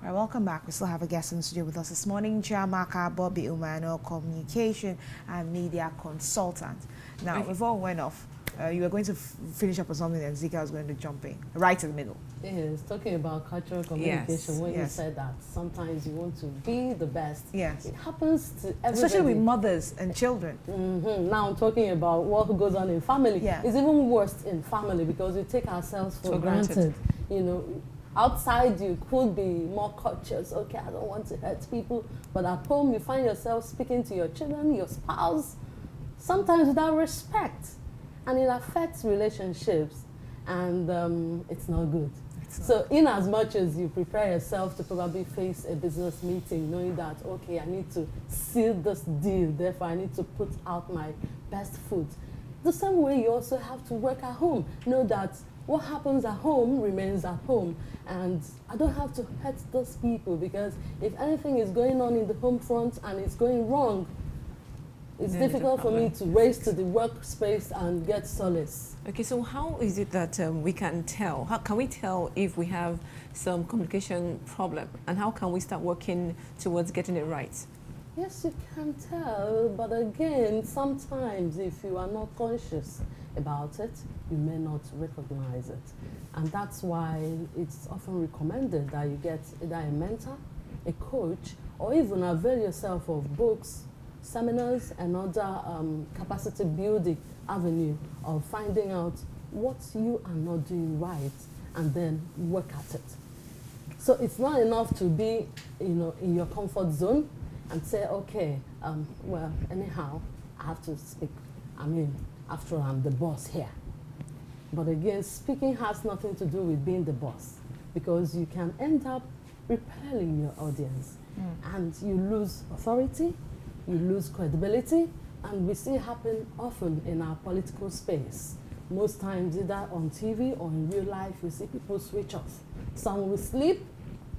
All right, welcome back. We still have a guest in the studio with us this morning, Chiamaka Bobby-Umeano, communication and media consultant. Now, before we went off, you were going to finish up on something and Zika was going to jump in, right in the middle. Yes, talking about cultural communication, when you said that sometimes you want to be the best. Yes. It happens to everybody. Especially with mothers and children. Now I'm talking about what goes on in family. Yeah. It's even worse in family because we take ourselves for granted. You know, outside you could be more cautious. Okay, I don't want to hurt people. But at home you find yourself speaking to your children, your spouse, sometimes without respect. And it affects relationships, and it's not good. So in as much as you prepare yourself to probably face a business meeting, knowing that, okay, I need to seal this deal, therefore I need to put out my best foot. The same way you also have to work at home. Know that what happens at home remains at home. And I don't have to hurt those people, because if anything is going on in the home front and it's going wrong, it's difficult for me to race to the workspace and get solace. Okay, so how is it that we can tell? How can we tell if we have some communication problem? And how can we start working towards getting it right? Yes, you can tell, but again, sometimes if you are not conscious about it, you may not recognize it. And that's why it's often recommended that you get either a mentor, a coach, or even avail yourself of books, seminars, and other capacity building avenue of finding out what you are not doing right and then work at it. So it's not enough to be, in your comfort zone and say, okay, well, anyhow, I have to speak. I mean, after all, I'm the boss here. But again, speaking has nothing to do with being the boss, because you can end up repelling your audience and you lose authority, you lose credibility, and we see it happen often in our political space. Most times, either on TV or in real life, you see people switch off. Some will sleep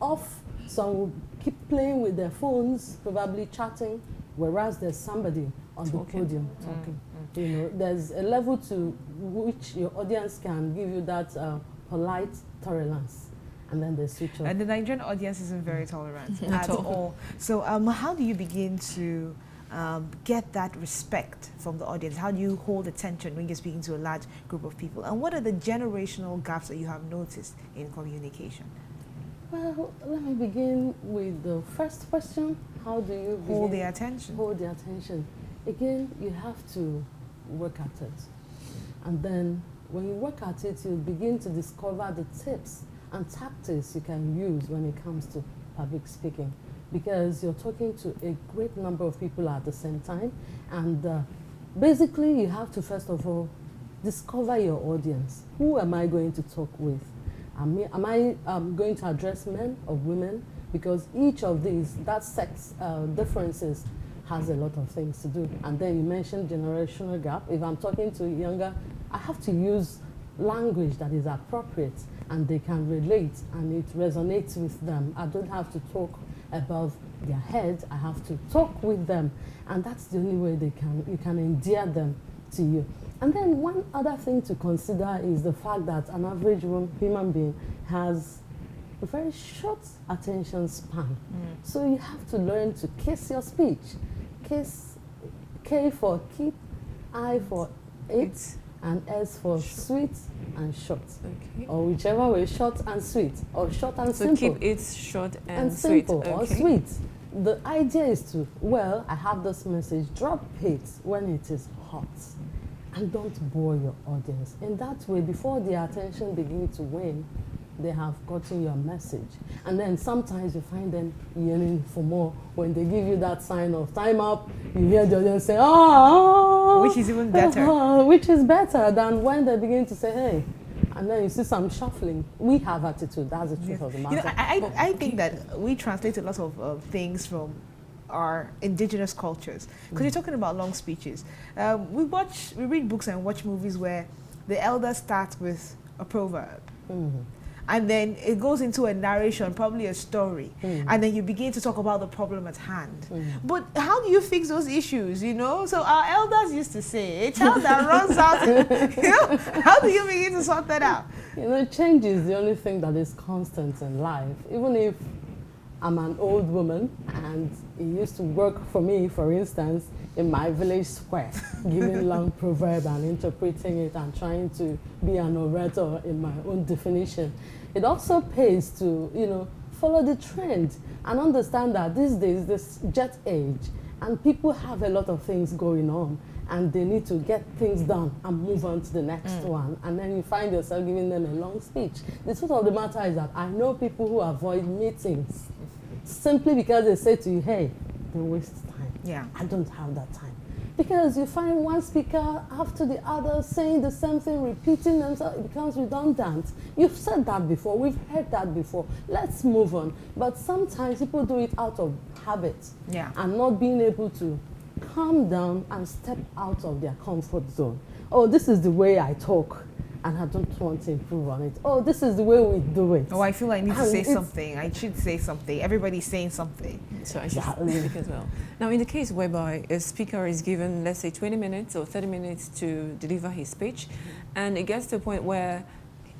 off, some will keep playing with their phones, probably chatting, whereas there's somebody on the podium talking. You know, there's a level to which your audience can give you that polite tolerance. And then they switch off. And the Nigerian audience isn't very tolerant at all. So how do you begin to get that respect from the audience? How do you hold attention when you're speaking to a large group of people? And what are the generational gaps that you have noticed in communication? Well, let me begin with the first question. How do you hold their attention? Hold their attention. Again, you have to work at it. And then when you work at it, you'll begin to discover the tips and tactics you can use when it comes to public speaking, because you're talking to a great number of people at the same time, and basically you have to first of all discover your audience. Who am I going to talk with? Am I going to address men or women? Because each of these, that sex differences has a lot of things to do. And then you mentioned generational gap. If I'm talking to younger, I have to use language that is appropriate and they can relate and it resonates with them. I don't have to talk above their head. I have to talk with them, and that's the only way you can endear them to you. And then one other thing to consider is the fact that an average human being has a very short attention span. So you have to learn to kiss your speech. Kiss, K for keep, I for it, and S for sweet and short. Okay. Or whichever way, short and sweet, or short and simple. So keep it short and simple, sweet. or sweet. The idea is to, well, I have this message, drop it when it is hot. And don't bore your audience. In that way, before their attention begins to wane, they have gotten your message. And then sometimes you find them yearning for more. When they give you that sign of time up, you hear the audience say, oh, which is even better. Which is better than when they begin to say, hey. And then you see some shuffling. We have attitude, that's the truth of the matter. I think that we translate a lot of things from our indigenous cultures. Because you're talking about long speeches. We read books and watch movies where the elder starts with a proverb. And then it goes into a narration, probably a story, and then you begin to talk about the problem at hand. But how do you fix those issues, So our elders used to say, a child that runs out, how do you begin to sort that out? Change is the only thing that is constant in life. Even if I'm an old woman, and it used to work for me, for instance, in my village square, giving long proverb and interpreting it and trying to be an orator in my own definition. It also pays to, follow the trend and understand that these days, this jet age, and people have a lot of things going on, and they need to get things done and move on to the next one. And then you find yourself giving them a long speech. The truth of the matter is that I know people who avoid meetings simply because they say to you, hey, they waste time. Yeah. I don't have that time. Because you find one speaker after the other saying the same thing, repeating themselves, it becomes redundant. You've said that before, we've heard that before. Let's move on. But sometimes people do it out of habit, and not being able to calm down and step out of their comfort zone. Oh, this is the way I talk, and I don't want to improve on it. Oh, this is the way we do it. Oh, I feel I need to say something. I should say something. Everybody's saying something. So I should speak as well. Now, in the case whereby a speaker is given, let's say, 20 minutes or 30 minutes to deliver his speech, and it gets to a point where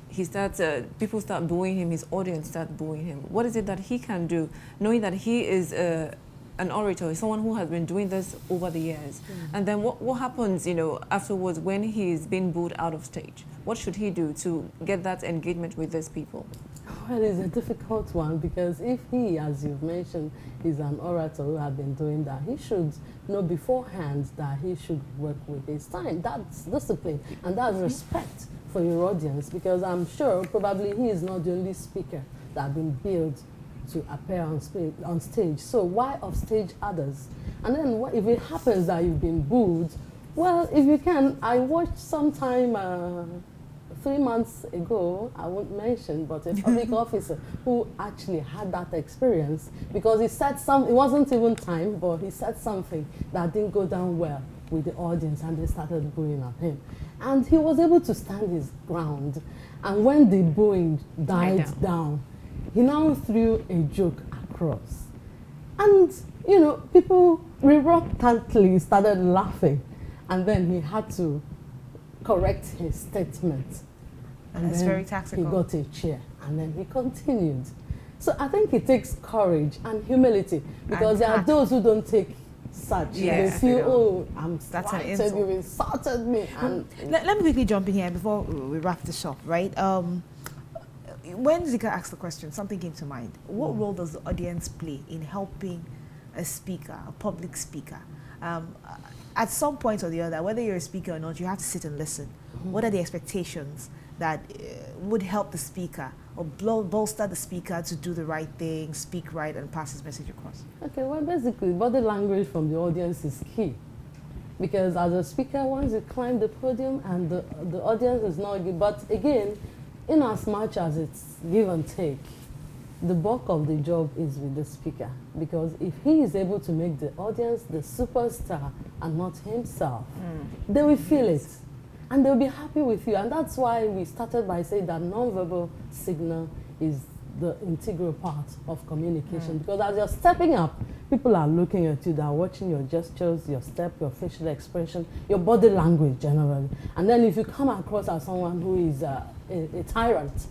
he starts, people start booing him, his audience start booing him. What is it that he can do, knowing that he is an orator, someone who has been doing this over the years? And then what happens, afterwards when he's been booed out of stage? What should he do to get that engagement with these people? Well, it's a difficult one, because if he, as you've mentioned, is an orator who has been doing that, he should know beforehand that he should work with his time. That's discipline, and that's respect for your audience, because I'm sure probably he is not the only speaker that has been billed to appear on stage. So why upstage others? And then if it happens that you've been booed, well, if you can, I watched sometime 3 months ago, I won't mention, but a public officer who actually had that experience, because he said it wasn't even time, but he said something that didn't go down well with the audience, and they started booing at him. And he was able to stand his ground. And when the booing died down, he now threw a joke across. And, people reluctantly started laughing. And then he had to correct his statement. And that's then very tactical. He got a chair, and then he continued. So I think it takes courage and humility, because there are those who don't take such. They feel, oh, I'm slighted, you've insulted me. And let me quickly jump in here before we wrap this up, right? When Zika asked the question, something came to mind. What role does the audience play in helping a speaker, a public speaker? At some point or the other, whether you're a speaker or not, you have to sit and listen. What are the expectations that would help the speaker or bolster the speaker to do the right thing, speak right, and pass his message across? Okay, well, basically, body language from the audience is key. Because as a speaker, once you climb the podium and the audience is not good, but again, in as much as it's give and take, the bulk of the job is with the speaker. Because if he is able to make the audience the superstar and not himself, they will feel it. And they'll be happy with you. And that's why we started by saying that nonverbal signal is the integral part of communication. Because as you're stepping up, people are looking at you, they're watching your gestures, your step, your facial expression, your body language generally. And then if you come across as someone who is a tyrant,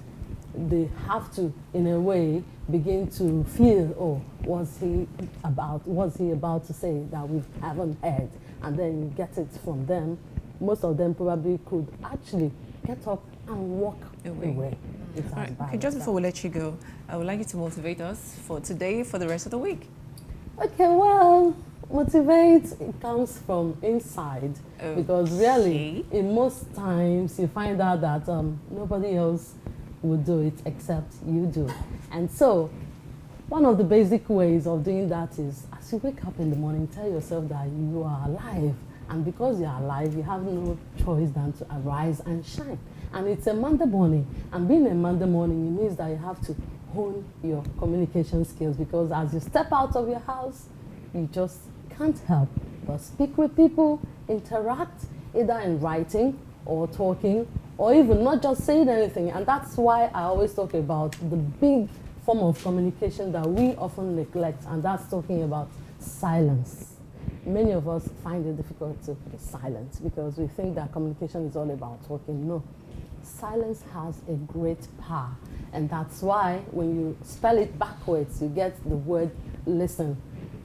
they have to, in a way, begin to feel, oh, what's he about to say that we haven't heard? And then you get it from them. Most of them probably could actually get up and walk away. Right. Okay, just before we let you go, I would like you to motivate us for today, for the rest of the week. Okay, well, motivate, it comes from inside. Because really, in most times, you find out that nobody else would do it except you do. And so, one of the basic ways of doing that is, as you wake up in the morning, tell yourself that you are alive. And because you are alive, you have no choice than to arise and shine. And it's a Monday morning. And being a Monday morning, it means that you have to hone your communication skills, because as you step out of your house, you just can't help but speak with people, interact, either in writing or talking, or even not just saying anything. And that's why I always talk about the big form of communication that we often neglect, and that's talking about silence. Many of us find it difficult to be silent because we think that communication is all about talking. No. silence has a great power. And that's why when you spell it backwards, you get the word listen.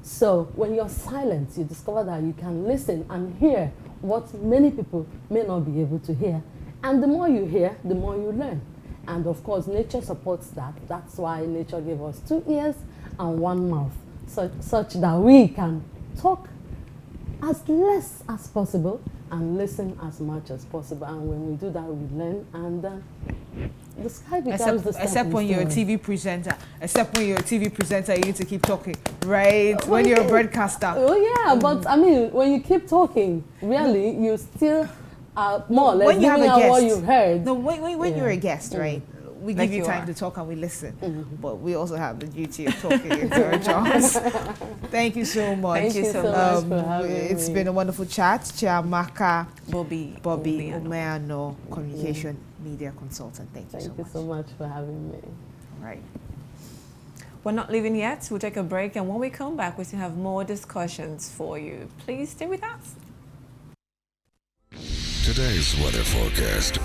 So when you're silent, you discover that you can listen and hear what many people may not be able to hear. And the more you hear, the more you learn. And of course, nature supports that. That's why nature gave us 2 ears and 1 mouth, such that we can talk as less as possible and listen as much as possible. And when we do that, we learn, and the sky becomes the except when you're a stepping TV presenter. Except when you're a TV presenter, you need to keep talking, right? stone. When you're a broadcaster. Oh yeah, but I mean, when you keep talking, really, you still are more or less When you have giving a out what guest. you've heard. No, when Yeah. you're a guest, right? We Like give you you time are. to talk and we listen. Mhm. But we also have the duty of talking. It's our jobs. Thank you so much. Thank you so much for having It's me. been a wonderful chat. Chiamaka Bobby-Umeano. Bobby-Umeano, communication media consultant. Thank you Thank so you much. so much for having me. Right. We're not leaving yet. We'll take a break, and when we come back, we still have more discussions for you. Please stay with us. Today's weather forecast.